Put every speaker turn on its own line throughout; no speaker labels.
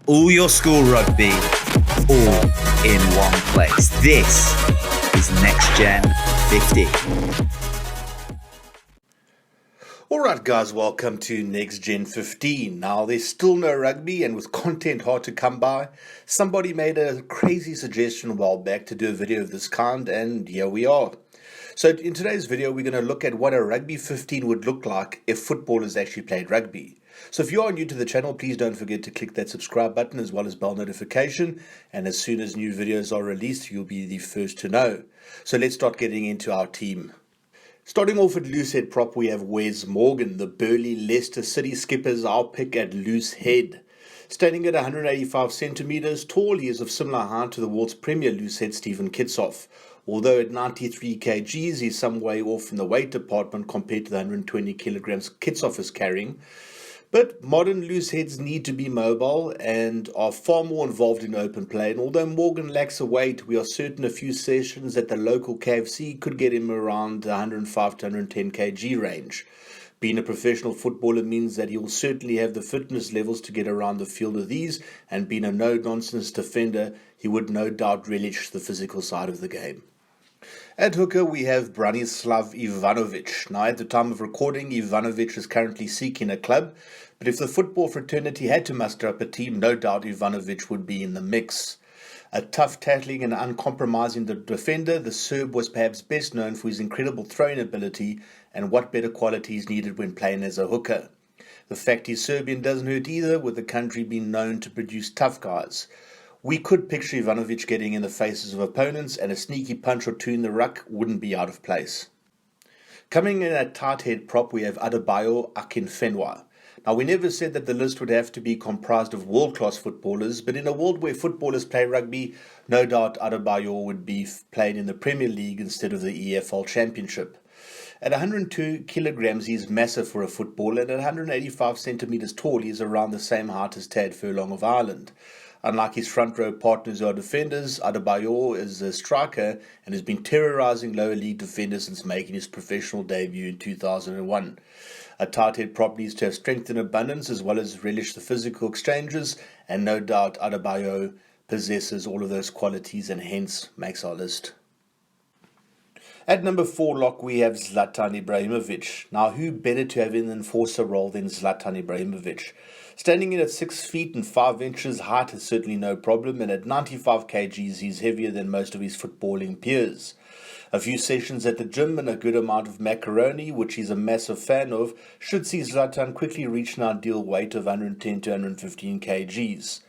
all your school rugby, all in one place. This is Next Gen 15.
Alright guys, welcome to Next Gen 15. Now there's still no rugby, and with content hard to come by, somebody made a crazy suggestion a while back to do a video of this kind, and here we are. So in today's video we're going to look at what a Rugby 15 would look like if footballers actually played rugby. So if you are new to the channel, please don't forget to click that subscribe button as well as bell notification, and as soon as new videos are released you'll be the first to know. So let's start getting into our team. Starting off at loose head prop, we have Wes Morgan, the burly Leicester City skipper, is our pick at loose head. Standing at 185 centimeters tall, he is of similar height to the world's premier loose head Stephen Kitsoff. Although at 93 kgs, he's some way off in the weight department compared to the 120 kilograms Kitsoff is carrying. But modern loose heads need to be mobile and are far more involved in open play, and although Morgan lacks a weight, we are certain a few sessions at the local KFC could get him around the 105 to 110 kg range. Being a professional footballer means that he will certainly have the fitness levels to get around the field with ease, and being a no-nonsense defender, he would no doubt relish the physical side of the game. At hooker, we have BRANISLAV IVANOVIC. Now, at the time of recording, Ivanovic is currently seeking a club, but if the football fraternity had to muster up a team, no doubt Ivanovic would be in the mix. A tough tackling and uncompromising defender, the Serb was perhaps best known for his incredible throwing ability, and what better qualities needed when playing as a hooker. The fact he's Serbian doesn't hurt either, with the country being known to produce tough guys. We could picture Ivanovic getting in the faces of opponents, and a sneaky punch or two in the ruck wouldn't be out of place. Coming in at tight head prop, we have Adebayo Akinfenwa. Now, we never said that the list would have to be comprised of world-class footballers, but in a world where footballers play rugby, no doubt Adebayo would be playing in the Premier League instead of the EFL Championship. At 102 kilograms, he is massive for a footballer, and at 185 centimeters tall, he is around the same height as Tad Furlong of Ireland. Unlike his front row partners who are defenders, Adebayo is a striker and has been terrorising lower league defenders since making his professional debut in 2001. A tight head prop needs to have strength in abundance as well as relish the physical exchanges, and no doubt Adebayo possesses all of those qualities and hence makes our list. At number 4 lock, we have ZLATAN IBRAHIMOVIC. Now, who better to have in an enforcer role than ZLATAN IBRAHIMOVIc? Standing in at 6 feet and 5 inches, height is certainly no problem, and at 95 kgs, he's heavier than most of his footballing peers. A few sessions at the gym and a good amount of macaroni, which he's a massive fan of, should see Zlatan quickly reach an ideal weight of 110 to 115 kgs.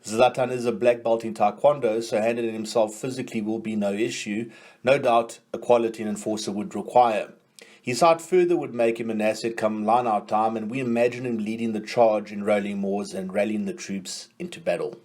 Zlatan is a black belt in Taekwondo, so handling himself physically will be no issue. No doubt a quality an enforcer would require. His height further would make him an asset come line-out time, and we imagine him leading the charge in rolling moors and rallying the troops into battle.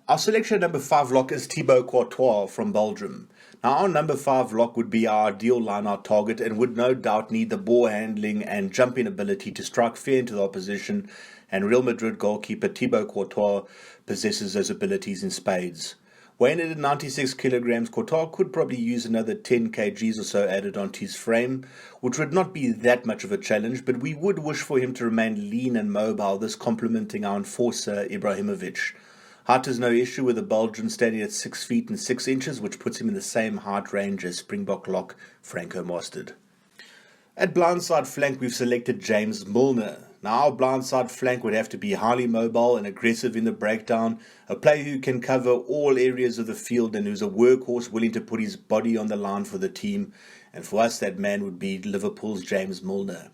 Our selection at number 5 lock is THIBAUT from Belgium. Now, our number 5 lock would be our ideal line-out target and would no doubt need the ball handling and jumping ability to strike fair into the opposition, and Real Madrid goalkeeper THIBAUT possesses those abilities in spades. Weighing at 96 kilograms, Courtois could probably use another 10 kgs or so added onto his frame, which would not be that much of a challenge, but we would wish for him to remain lean and mobile, thus complementing our enforcer Ibrahimovic. Height is no issue, with the Belgian standing at 6 feet and 6 inches, which puts him in the same height range as Springbok lock Franco Mostert. At blindside flank, we've selected James Milner. Now, our blindside flank would have to be highly mobile and aggressive in the breakdown, a player who can cover all areas of the field and who's a workhorse willing to put his body on the line for the team, and for us that man would be Liverpool's James Milner.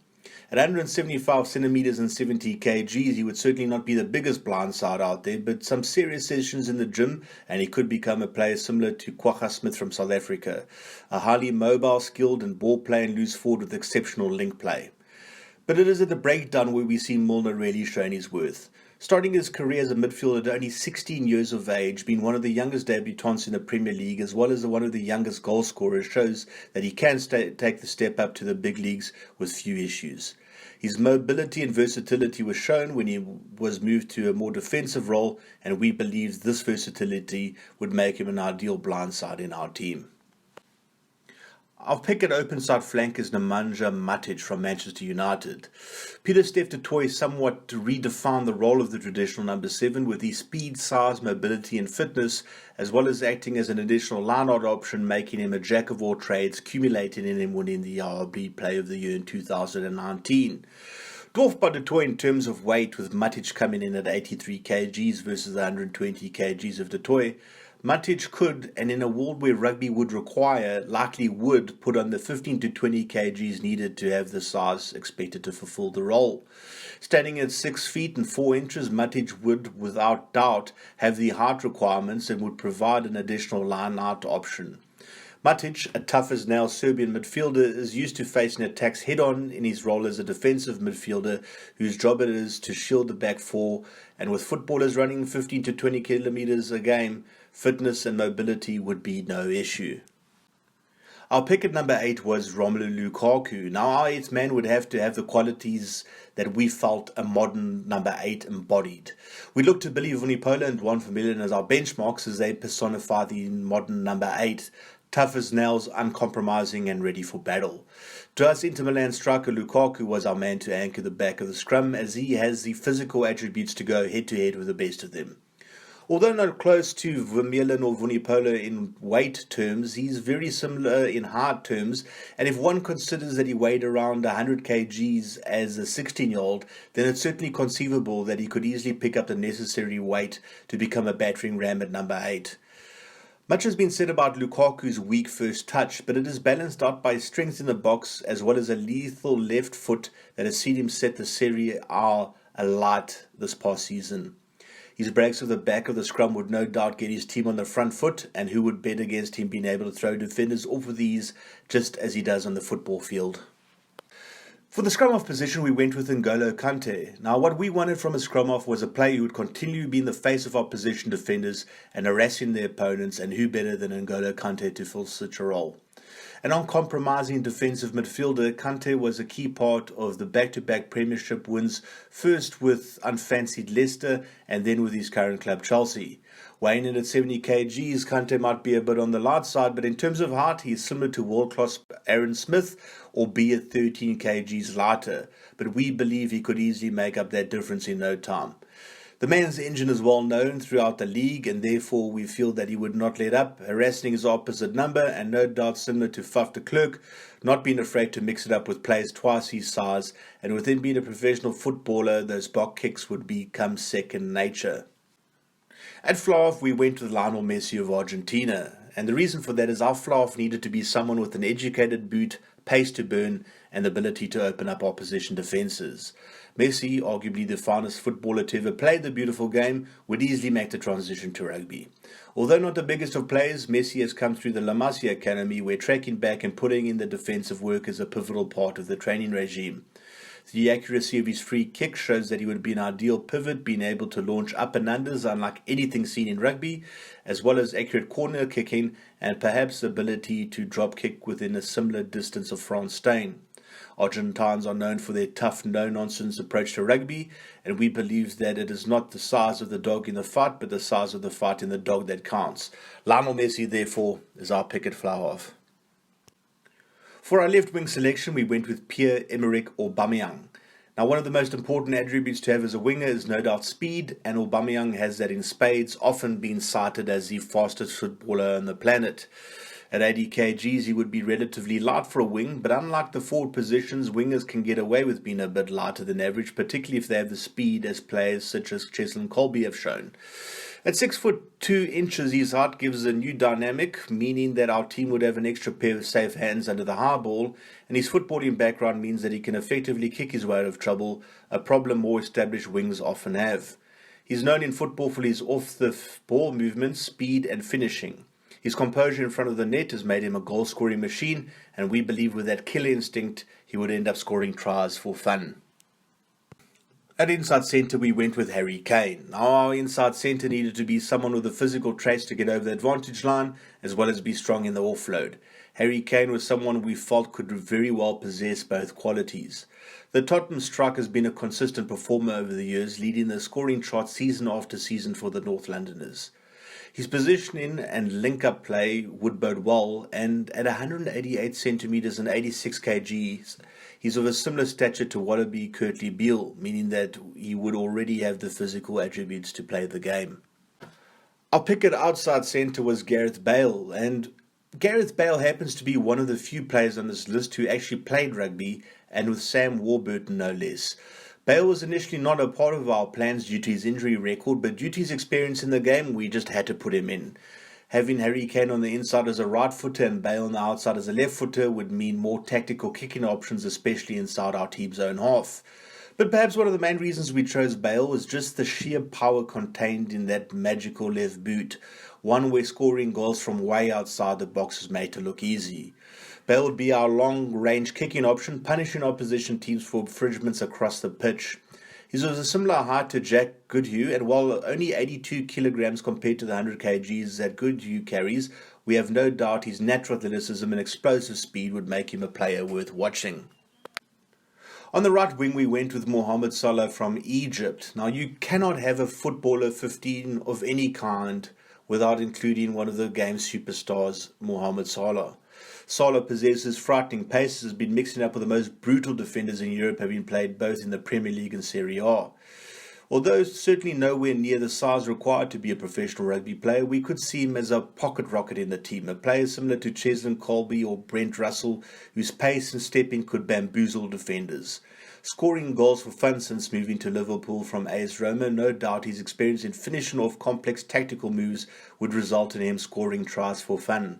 At 175 centimeters and 70 kgs, he would certainly not be the biggest blindside out there, but some serious sessions in the gym, and he could become a player similar to Kwagga Smith from South Africa. A highly mobile, skilled and ball-playing loose forward with exceptional link play. But it is at the breakdown where we see Milner really showing his worth. Starting his career as a midfielder at only 16 years of age, being one of the youngest debutants in the Premier League as well as one of the youngest goal scorers, shows that he can take the step up to the big leagues with few issues. His mobility and versatility was shown when he was moved to a more defensive role, and we believe this versatility would make him an ideal blindside in our team. I'll pick an open side flank as NEMANJA MATIC from Manchester United. Pieter-Steph du Toit somewhat redefined the role of the traditional number 7 with his speed, size, mobility and fitness, as well as acting as an additional line-out option, making him a jack of all trades, culminating in him winning the RB Player of the Year in 2019. Dwarfed by du Toit in terms of weight, with Matic coming in at 83 kgs versus the 120 kgs of du Toit, Matic could, and in a world where rugby would require, likely would, put on the 15 to 20 kgs needed to have the size expected to fulfill the role. Standing at 6 feet and 4 inches, Matic would, without doubt, have the height requirements and would provide an additional line-out option. Matic, a tough-as-nails Serbian midfielder, is used to facing attacks head-on in his role as a defensive midfielder whose job it is to shield the back four, and with footballers running 15 to 20 kilometers a game, fitness and mobility would be no issue. Our pick at number 8 was ROMELU LUKAKU. Now our 8th man would have to have the qualities that we felt a modern number 8 embodied. We looked to Billy Vunipola and Juan Vermeulen as our benchmarks as they personify the modern number 8. Tough as nails, uncompromising and ready for battle. To us, Inter Milan striker Lukaku was our man to anchor the back of the scrum, as he has the physical attributes to go head-to-head with the best of them. Although not close to Vermeulen or Vunipola in weight terms, he's very similar in height terms, and if one considers that he weighed around 100 kgs as a 16-year-old, then it's certainly conceivable that he could easily pick up the necessary weight to become a battering ram at number 8. Much has been said about Lukaku's weak first touch, but it is balanced out by his strength in the box as well as a lethal left foot that has seen him set the Serie A alight this past season. His breaks of the back of the scrum would no doubt get his team on the front foot, and who would bet against him being able to throw defenders off of these just as he does on the football field. For the scrum-off position, we went with NGOLO KANTE. Now, what we wanted from a scrum-off was a player who would continue being the face of opposition defenders and harassing their opponents, and who better than NGOLO KANTE to fill such a role. An uncompromising defensive midfielder, Kante was a key part of the back-to-back Premiership wins, first with unfancied Leicester and then with his current club Chelsea. Weighing in at 70 kgs, Kante might be a bit on the light side, but in terms of height, he is similar to world-class Aaron Smith, albeit 13 kgs lighter. But we believe he could easily make up that difference in no time. The man's engine is well known throughout the league, and therefore we feel that he would not let up, harassing his opposite number, and no doubt similar to Faf de Klerk, not being afraid to mix it up with players twice his size, and with him being a professional footballer, those box kicks would become second nature. At fly-off, we went with Lionel Messi of Argentina, and the reason for that is our fly-off needed to be someone with an educated boot, pace to burn, and the ability to open up opposition defences. Messi, arguably the finest footballer to ever play the beautiful game, would easily make the transition to rugby. Although not the biggest of players, Messi has come through the La Masia Academy, where tracking back and putting in the defensive work is a pivotal part of the training regime. The accuracy of his free kick shows that he would be an ideal pivot, being able to launch up and unders unlike anything seen in rugby, as well as accurate corner kicking and perhaps the ability to drop kick within a similar distance of Franz Steyn. Argentines are known for their tough, no-nonsense approach to rugby, and we believe that it is not the size of the dog in the fight, but the size of the fight in the dog that counts. Lionel Messi, therefore, is our pick at fly-off. For our left-wing selection, we went with Pierre-Emerick Aubameyang. Now, one of the most important attributes to have as a winger is no doubt speed, and Aubameyang has that in spades, often being cited as the fastest footballer on the planet. At 80 kgs, he would be relatively light for a wing, but unlike the forward positions, wingers can get away with being a bit lighter than average, particularly if they have the speed as players such as Cheslin Kolbe have shown. At 6'2", his height gives a new dynamic, meaning that our team would have an extra pair of safe hands under the high ball, and his footballing background means that he can effectively kick his way out of trouble, a problem more established wings often have. He's known in football for his off-the-ball movements, speed and finishing. His composure in front of the net has made him a goal-scoring machine, and we believe with that killer instinct, he would end up scoring tries for fun. At inside centre, we went with Harry Kane. Now, our inside centre needed to be someone with the physical traits to get over the advantage line, as well as be strong in the offload. Harry Kane was someone we felt could very well possess both qualities. The Tottenham striker has been a consistent performer over the years, leading the scoring chart season after season for the North Londoners. His positioning and link-up play would bode well, and at 188 centimeters and 86 kgs, he's of a similar stature to Wallaby Kurtley Beale, meaning that he would already have the physical attributes to play the game. Our pick at outside centre was Gareth Bale, and Gareth Bale happens to be one of the few players on this list who actually played rugby, and with Sam Warburton no less. Bale was initially not a part of our plans due to his injury record, but due to his experience in the game, we just had to put him in. Having Harry Kane on the inside as a right footer and Bale on the outside as a left footer would mean more tactical kicking options, especially inside our team's own half. But perhaps one of the main reasons we chose Bale was just the sheer power contained in that magical left boot, one where scoring goals from way outside the box is made to look easy. Bale would be our long-range kicking option, punishing opposition teams for infringements across the pitch. He was a similar height to Jack Goodhue, and while only 82 kilograms compared to the 100 kgs that Goodhue carries, we have no doubt his natural athleticism and explosive speed would make him a player worth watching. On the right wing, we went with Mohamed Salah from Egypt. Now, you cannot have a footballer 15 of any kind without including one of the game's superstars, Mohamed Salah. Salah possesses frightening pace, has been mixing up with the most brutal defenders in Europe, having played both in the Premier League and Serie A. Although certainly nowhere near the size required to be a professional rugby player, we could see him as a pocket rocket in the team, a player similar to Cheslin Colby or Brent Russell, whose pace and stepping could bamboozle defenders. Scoring goals for fun since moving to Liverpool from AS Roma, no doubt his experience in finishing off complex tactical moves would result in him scoring tries for fun.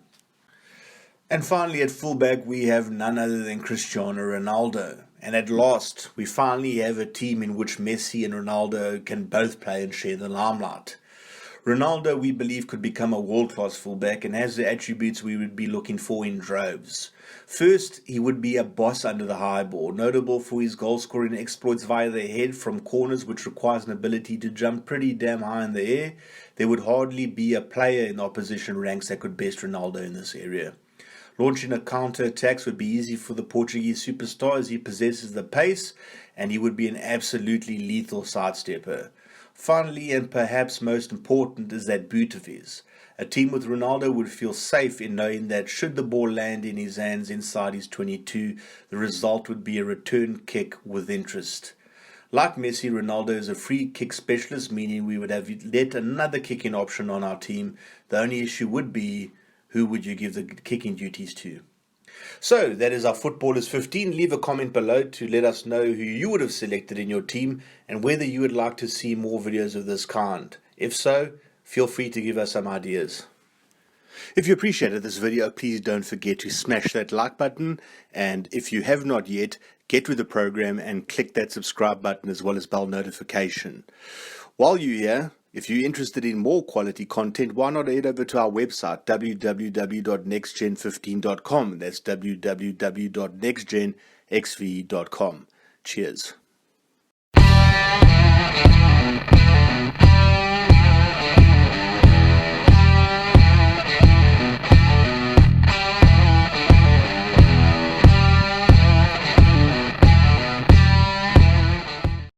And finally, at fullback, we have none other than Cristiano Ronaldo. And at last, we finally have a team in which Messi and Ronaldo can both play and share the limelight. Ronaldo, we believe, could become a world-class fullback and has the attributes we would be looking for in droves. First, he would be a boss under the high ball, notable for his goal-scoring exploits via the head from corners, which requires an ability to jump pretty damn high in the air. There would hardly be a player in the opposition ranks that could best Ronaldo in this area. Launching a counter-attacks would be easy for the Portuguese superstar as he possesses the pace, and he would be an absolutely lethal sidestepper. Finally, and perhaps most important, is that boot of his. A team with Ronaldo would feel safe in knowing that should the ball land in his hands inside his 22, the result would be a return kick with interest. Like Messi, Ronaldo is a free kick specialist, meaning we would have yet another kicking option on our team. The only issue would be, who would you give the kicking duties to? So, that is our Footballers 15. Leave a comment below to let us know who you would have selected in your team and whether you would like to see more videos of this kind. If so, feel free to give us some ideas. If you appreciated this video, please don't forget to smash that like button, and if you have not yet, get with the program and click that subscribe button as well as bell notification. While you're here, if you're interested in more quality content, why not head over to our website, www.nextgen15.com. That's www.nextgenxv.com. Cheers.